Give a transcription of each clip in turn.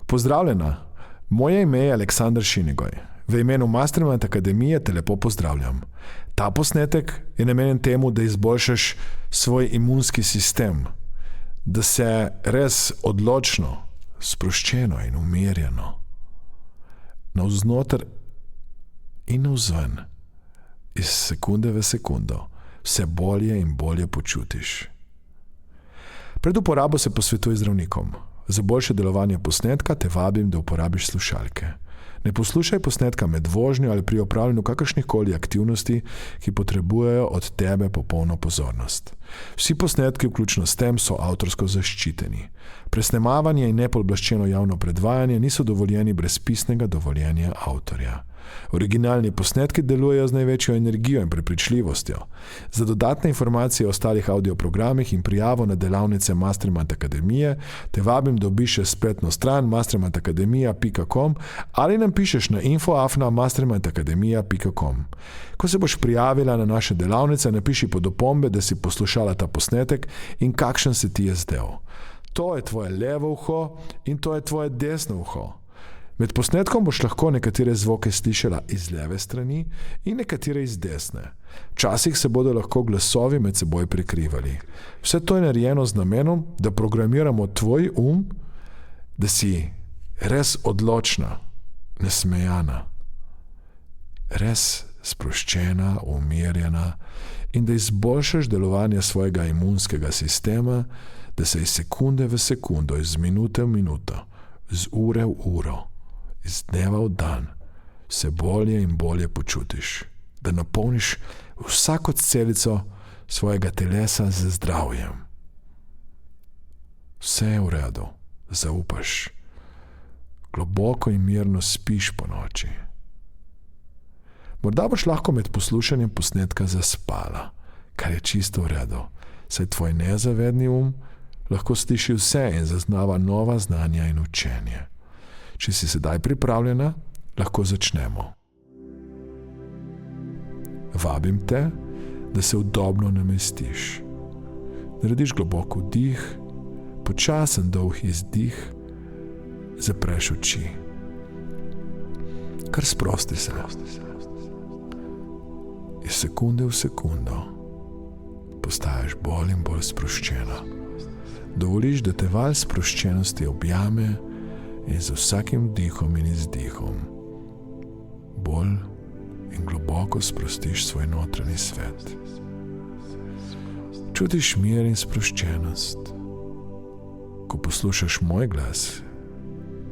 Pozdravljena, moje ime je Aleksandar Šinigoj. V imenu Mastermind Akademije te lepo pozdravljam. Ta posnetek je namenjen temu, da izboljšaš svoj imunski sistem, da se res odločno, sproščeno in umirjeno navznoter in navzven iz sekunde v sekundo vse bolje in bolje počutiš. Pred uporabo se posvetuj zdravnikom. Za boljše delovanje posnetka te vabim, da uporabiš slušalke. Ne poslušaj posnetka med vožnjo ali pri opravljanju kakršnihkoli aktivnosti, ki potrebujejo od tebe popolno pozornost. Vsi posnetki, vključno s tem, so avtorsko zaščiteni. Presnemavanje in nepooblaščeno javno predvajanje niso dovoljeni brez pisnega dovoljenja avtorja. Originalni posnetki delujejo z največjo energijo in prepričljivostjo. Za dodatne informacije o ostalih audioprogramih in prijavo na delavnice Mastermind Akademije te vabim, da obiščeš spletno stran mastermindakademija.com ali nam pišeš na info@mastermindakademija.com. Ko se boš prijavila na naše delavnice, napiši pod opombe, da si poslušala ta posnetek in kakšen se ti je zdel. To je tvoje levo uho in to je tvoje desno uho. Med posnetkom boš lahko nekatere zvoke slišala iz leve strani in nekatere iz desne. Včasih se bodo lahko glasovi med seboj prekrivali. Vse to je narejeno z namenom, da programiramo tvoj da si res odločna, nasmejana, res sproščena, umirjena in da izboljšaš delovanje svojega imunskega sistema, da se iz sekunde v sekundo, iz minute v minuto, iz ure v uro, iz dneva v dan vse bolje in bolje počutiš, da napolniš vsako celico svojega telesa z zdravjem. Vse je v redu, zaupaš, globoko in mirno spiš po noči. Morda boš lahko med poslušanjem posnetka zaspala, kar je čisto v redu, saj tvoj nezavedni lahko sliši vse in zaznava nova znanja in učenje. Če si sedaj pripravljena, lahko začnemo. Vabim te, da se udobno namestiš. Narediš globok vdih, počasen dolg izdih, zapreš oči. Kar sprosti se. Iz sekunde v sekundo postaješ bolj in bolj sproščena. Dovoliš, da te val sproščenosti objame in z vsakim vdihom in izdihom bolj in globoko sprostiš svoj notranji svet. Čutiš mir in sproščenost. Ko poslušaš moj glas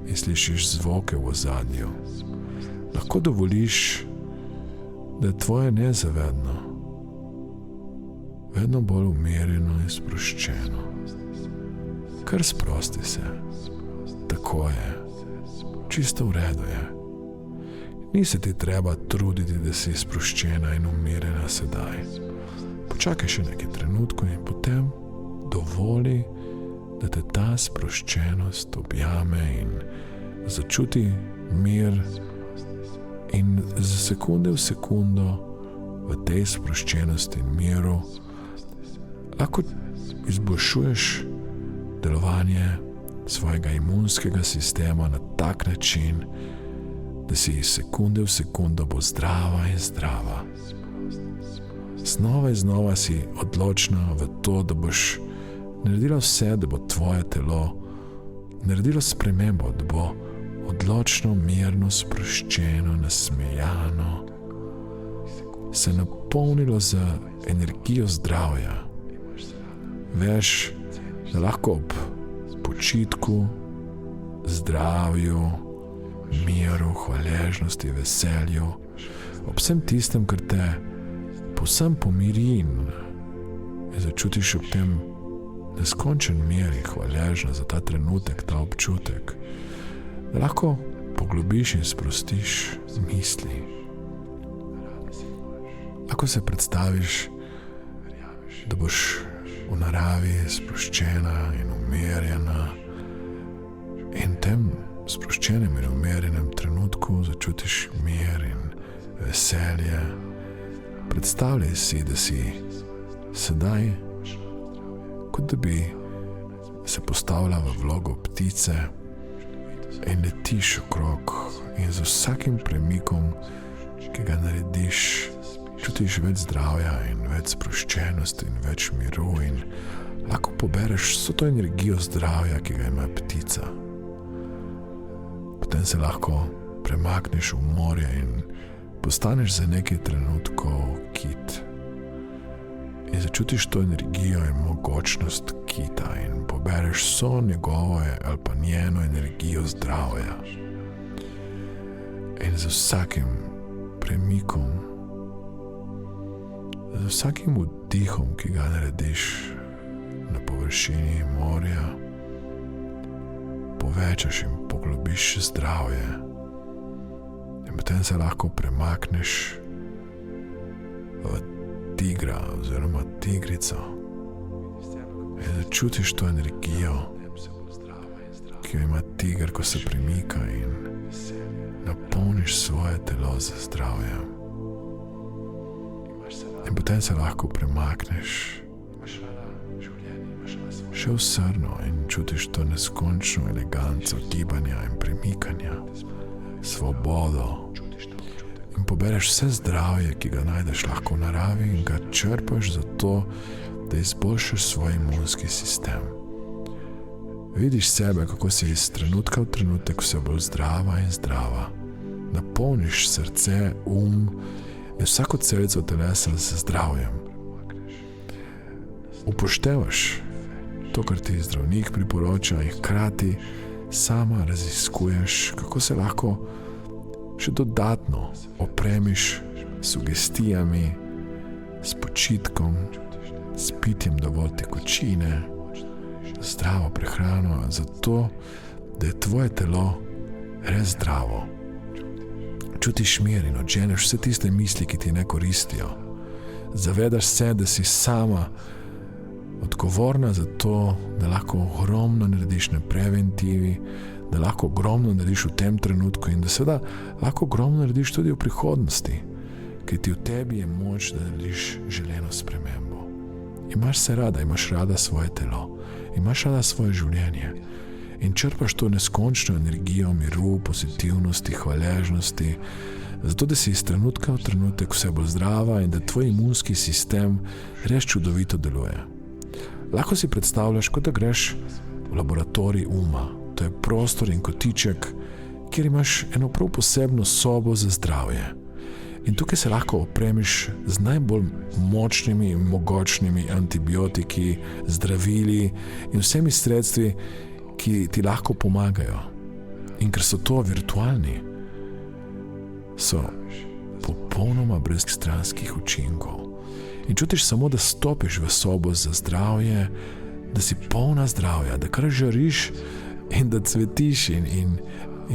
in slišiš zvoke v ozadju, lahko dovoliš, da je tvoje nezavedno vedno bolj umirjeno in sproščeno. Kar sprosti se. Tako je. Čisto v redu je. Ni se ti treba truditi, da si sproščena in umirjena sedaj. Počakaj še nekaj trenutkov in potem dovoli, da te ta sproščenost objame in začuti mir in za sekunde v sekundo v tej sproščenosti in miru lahko izboljšuješ delovanje svojega imunskega sistema na tak način, da si iz sekunde v sekundo bo zdrava in zdrava. Znova in znova si odločna v to, da boš naredila vse, da bo tvoje telo naredilo spremembo, da bo odločno, mirno, sproščeno, nasmejano, se napolnilo z energijo zdravja. Veš, da lahko ob počitku, zdravju, miru, hvaležnosti, veselju, ob vsem tistem, kar te povsem pomiri in začutiš ob tem neskončen mir in hvaležnost za ta trenutek, ta občutek, da lahko poglobiš in sprostiš misli. Lahko se predstaviš, da boš v naravi sproščena in umirjena in v tem sproščenem in umirjenem trenutku začutiš mir in veselje. Predstavljaj si, da si sedaj, kot da bi se postavila v vlogo ptice in letiš okrog in z vsakim premikom, ki ga narediš, čutiš več zdravja in več sproščenosti in več miru in lahko pobereš vso to energijo zdravja, ki ga ima ptica. Potem se lahko premakneš v morje in postaneš za nekaj trenutkov kit. In začutiš to energijo in mogočnost kita in pobereš vso njegovo ali pa njeno energijo zdravja. In z vsakim premikom, z vsakim vdihom, ki ga narediš na površini morja, povečaš in poglobiš zdravje. In potem se lahko premakneš v tigra oziroma tigrico in začutiš to energijo, ki jo ima tiger, ko se premika, in napolniš svoje telo z zdravjem. In potem se lahko premakneš še v srno in čutiš to neskončno eleganco gibanja in premikanja, svobodo. In pobereš vse zdravje, ki ga najdeš lahko v naravi, in ga črpaš zato, da izboljšaš svoj imunski sistem. Vidiš sebe, kako si iz trenutka v trenutek vse bolj zdrava in zdrava. Napolniš srce, in vsako celico telesa z zdravjem. Upoštevaš to, kar ti zdravnik priporoča, in hkrati sama raziskuješ, kako se lahko še dodatno opremiš s sugestijami, s počitkom, s pitjem dovolj tekočine, zdravo prehrano, zato, da je tvoje telo res zdravo. Čutiš mir in odženeš vse tiste misli, ki ti ne koristijo. Zavedaš se, da si sama odgovorna za to, da lahko ogromno narediš na preventivi, da lahko ogromno narediš v tem trenutku in da seveda lahko ogromno narediš tudi v prihodnosti, ker ti v tebi je moč, da narediš želeno spremembo. Imaš se rada, imaš rada svoje telo, imaš rada svoje življenje in črpaš to neskončno energijo miru, pozitivnosti, hvaležnosti, zato da si iz trenutka v trenutek vse bolj zdrava in da tvoj imunski sistem res čudovito deluje. Lahko si predstavljaš, kot da greš v laboratorij uma. To je prostor in kotiček, kjer imaš eno prav posebno sobo za zdravje. In tukaj se lahko opremiš z najbolj močnimi in mogočnimi antibiotiki, zdravili in vsemi sredstvi, ki ti lahko pomagajo. In ker so to virtualni, so popolnoma brez stranskih učinkov. In čutiš samo, da stopiš v sobo za zdravje, da si polna zdravja, da kar žariš in da cvetiš in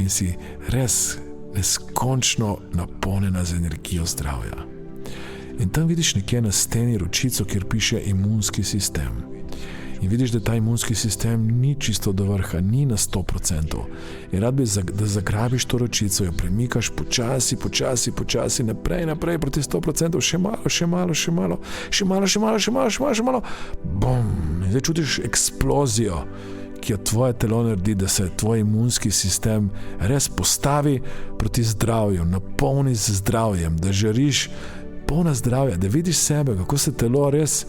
si res neskončno napolnjena z energijo zdravja. In tam vidiš nekje na steni ročico, kjer piše imunski sistem. In vidiš, da ta imunski sistem ni čisto do vrha, ni na 100%. In rad bi, da zagrabiš to ročico, jo premikaš počasi, naprej proti 100%, še malo. Bum! In zdaj čutiš eksplozijo, ki jo tvoje telo naredi, da se tvoj imunski sistem res postavi proti zdravju, napolni z zdravjem, da žariš polna zdravja, da vidiš sebe, kako se telo res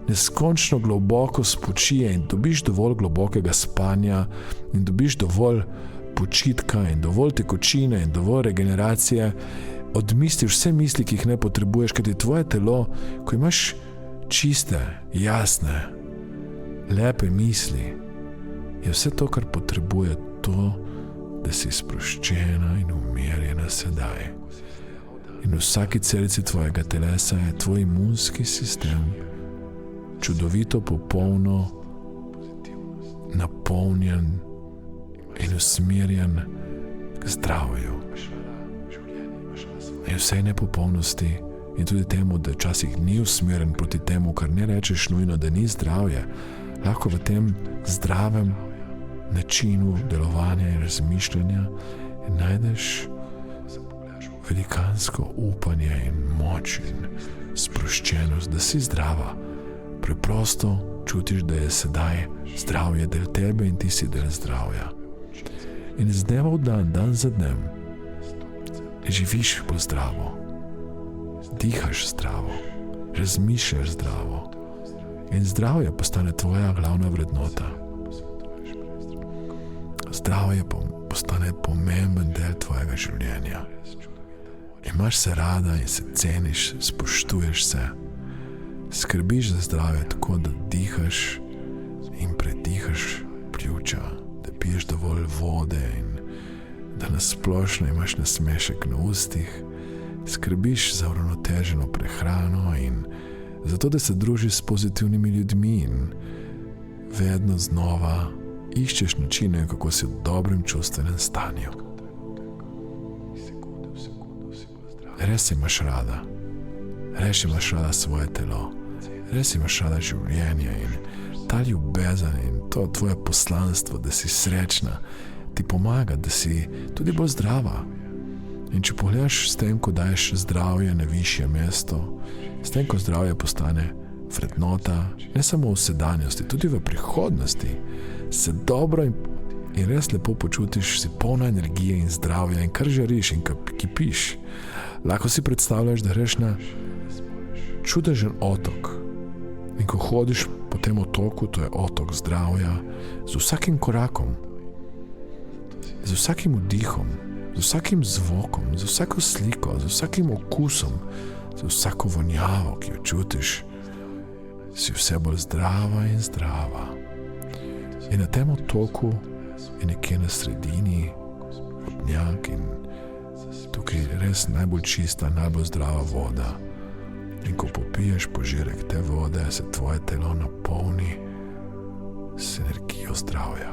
neskončno globoko spočije in dobiš dovolj globokega spanja in dobiš dovolj počitka in dovolj tekočine in dovolj regeneracije, odmisliš vse misli, ki jih ne potrebuješ, ker ti tvoje telo, ko imaš čiste, jasne, lepe misli, je vse to, kar potrebuje to, da si sproščena in umirjena sedaj. In v vsaki celici tvojega telesa je tvoj imunski sistem čudovito, popolno, napolnjen in usmerjen k zdravju. In vsej nepopolnosti in tudi temu, da včasih ni usmerjen proti temu, kar ne rečeš nujno, da ni zdravje, lahko v tem zdravem načinu delovanja in razmišljanja najdeš velikansko upanje in moč in sproščenost, da si zdrava. Preprosto čutiš, da je sedaj zdravje del tebe in ti si del zdravja. In iz dneva v dan, dan za dnem, živiš bolj zdravo, dihaš zdravo, razmišljaš zdravo in zdravje postane tvoja glavna vrednota. Zdravje postane pomemben del tvojega življenja. Imaš se rada in se ceniš, spoštuješ se, skrbiš za zdravje tako, da dihaš in predihaš pljuča, da piješ dovolj vode in da nasplošno imaš nasmešek na ustih, skrbiš za uravnoteženo prehrano in zato, da se družiš s pozitivnimi ljudmi in vedno znova iščeš načine, kako si v dobrem čustvenem stanju. Res imaš rada. Res imaš rada svoje telo. Res imaš rada življenje in ta ljubezen in to tvoje poslanstvo, da si srečna, ti pomaga, da si tudi bolj zdrava. In če pogledaš s tem, ko daješ zdravje na višje mesto, s tem, ko zdravje postane vrednota, ne samo v sedanjosti, tudi v prihodnosti, se dobro in res lepo počutiš, si polna energije in zdravja in kar žariš in kipiš. Lahko si predstavljaš, da greš na čudežen otok in ko hodiš po tem otoku, to je otok zdravja, z vsakim korakom, z vsakim vdihom, z vsakim zvokom, z vsako sliko, z vsakim okusom, z vsako vonjavo, ki jo čutiš, si vse bolj zdrava in zdrava. In na tem otoku je nekje na sredini vodnjak in tukaj je res najbolj čista, najbolj zdrava voda. In ko popiješ požirek te vode, se tvoje telo napolni s energijo zdravja.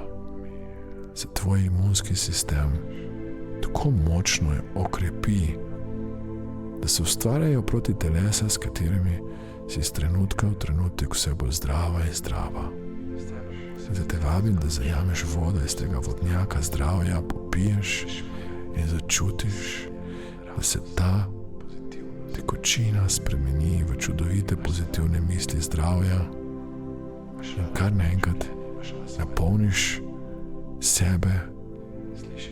Se tvoj imunski sistem tako močno okrepi, da se ustvarjajo proti telesa, s katerimi si iz trenutka v trenutek vse bolj zdrava in zdrava. Zdaj te vabim, da zajameš vodo iz tega vodnjaka zdravja, popiješ in začutiš, da se ta tekočina spremeni v čudovite pozitivne misli zdravja in kar naenkrat napolniš sebe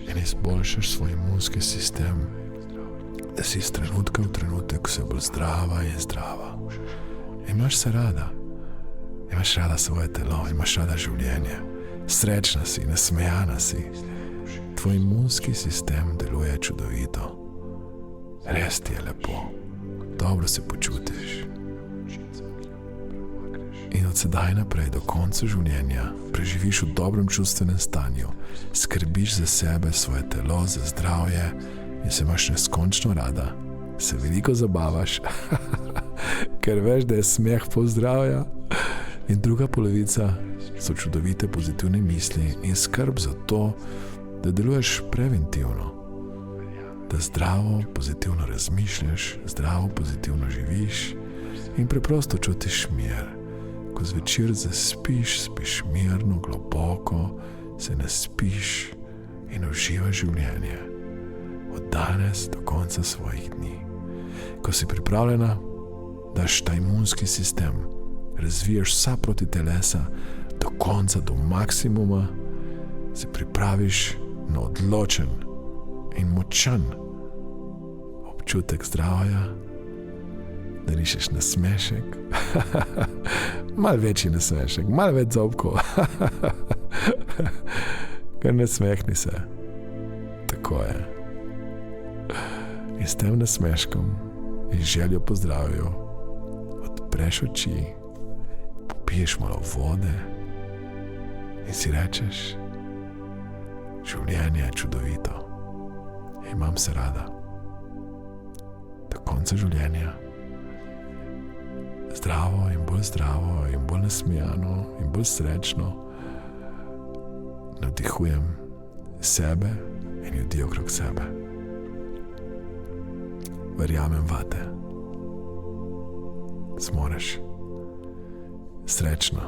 in izboljšaš svoj imunski sistem, da si iz trenutka v trenutek vse bolj zdrava in zdrava. Imaš se rada, imaš rada svoje telo, imaš rada življenje, srečna si, nasmejana si, tvoj imunski sistem deluje čudovito, res ti je lepo, dobro se počutiš. In od sedaj naprej do konca življenja preživiš v dobrem čustvenem stanju, skrbiš za sebe, svoje telo, za zdravje in se imaš neskončno rada, se veliko zabavaš, ker veš, da je smeh pol zdravja in druga polovica so čudovite pozitivne misli in skrb za to, da deluješ preventivno, da zdravo, pozitivno razmišljaš, zdravo, pozitivno živiš in preprosto čutiš mir. Ko zvečer zaspiš, spiš mirno, globoko, se naspiš in uživaš življenje od danes do konca svojih dni. Ko si pripravljena, daš ta imunski sistem, razvijaš vsa proti telesa do konca, do maksimuma, se pripraviš na odločen in močan občutek zdravja, da rišeš nasmešek, malo večji nasmešek, malo več zobkov, kar nasmehni se, tako je. In s tem nasmeškom in željo po zdravju odpreš oči, popiješ malo vode in si rečeš, življenje je čudovito, imam se rada. Do konca življenja zdravo in bolj nasmejano in bolj srečno navdihujem sebe in ljudi okrog sebe. Verjamem vate. Zmoreš. Srečno.